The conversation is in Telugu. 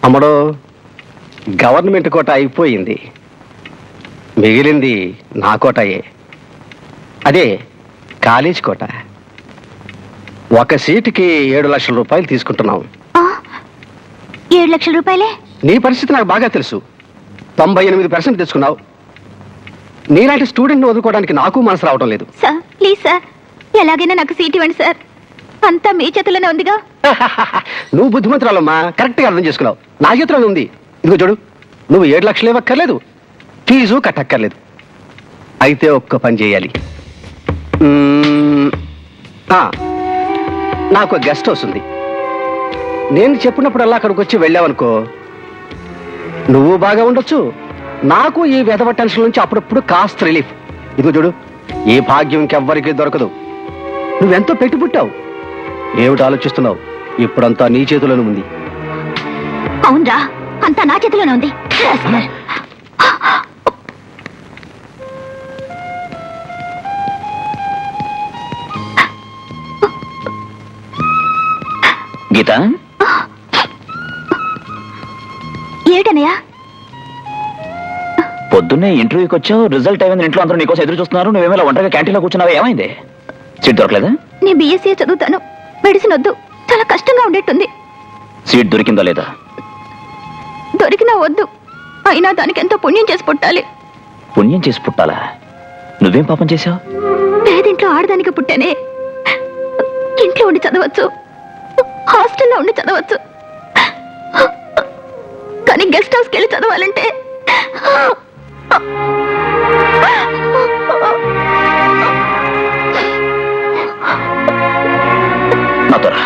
అమ్మడో గవర్నమెంట్ కోట అయిపోయింది, మిగిలింది నా కోటయే. అదే కాలేజ్ కోట. ఒక సీటుకి 7 లక్షల రూపాయలు తీసుకుంటున్నాం. 7 లక్షల రూపాయలే? నీ పరిస్థితి నాకు బాగా తెలుసు. 98% తెచ్చుకున్నావు. నీలాంటి స్టూడెంట్ని వదులుకోవడానికి నాకు మనసు రావడం లేదు. సార్ ప్లీజ్ సార్, ఎలాగైనా నాకు సీట్ ఇవ్వండి సార్. అంతా మీ చేతుల్లోనే ఉందిగా. నువ్వు బుద్ధిమంతురాలమ్మా, కరెక్ట్గా అర్థం చేసుకున్నావు. నా చేతుల్లో ఉంది. ఇదిగో చూడు, నువ్వు 7 లక్షలు ఇవ్వక్కర్లేదు, ఫీజు కట్టక్కర్లేదు. అయితే ఒక్క పని చేయాలి. నాకు గెస్ట్ హౌస్ ఉంది. నేను చెప్పినప్పుడల్లా అక్కడికి వచ్చి వెళ్ళావనుకో, నువ్వు బాగా ఉండొచ్చు, నాకు ఈ వెధవ టెన్షన్ నుంచి అప్పుడప్పుడు కాస్త రిలీఫ్. ఇదిగో చూడు, ఈ భాగ్యం ఇంకెవ్వరికీ దొరకదు. నువ్వెంతో పెట్టి పుట్టావు. ఏమిటి ఆలోచిస్తున్నావు? ఇప్పుడంతా నీ చేతిలోనే ఉంది. అవునరా, అంతా నా చేతిలోనే ఉంది. గీత, ఏమిటనయ్యా? పొద్దున్నే ఇంటర్వ్యూకి వచ్చావు, రిజల్ట్ అయింది, ఇంట్లో అందరూ నీకోసం ఎదురు చూస్తున్నారు, నువ్వేమైనా ఒంటరిగా క్యాంటీన్లో కూర్చున్నావా? ఏమైంది? సీట్ దొరకలేదా? నేను బీఎస్సీ చదువుతాను, మెడిసిన్ వద్దు, చాలా కష్టంగా ఉండేట్టుంది. సీట్ దొరికిందా లేదా? దొరికినా వద్దు, అయినా దానికి ఎంతో పుణ్యం చేసి పుట్టాలి. పుణ్యం చేసి పుట్టాలా? నువ్వేం పాపం చేశావు? పేదింట్లో ఆడదానికి పుట్టానే. ఇంట్లో ఉండి చదవచ్చు, హాస్టల్లో ఉండి చదవచ్చు, కానీ గెస్ట్ హౌస్కి వెళ్ళి చదవాలంటే నాతో రా.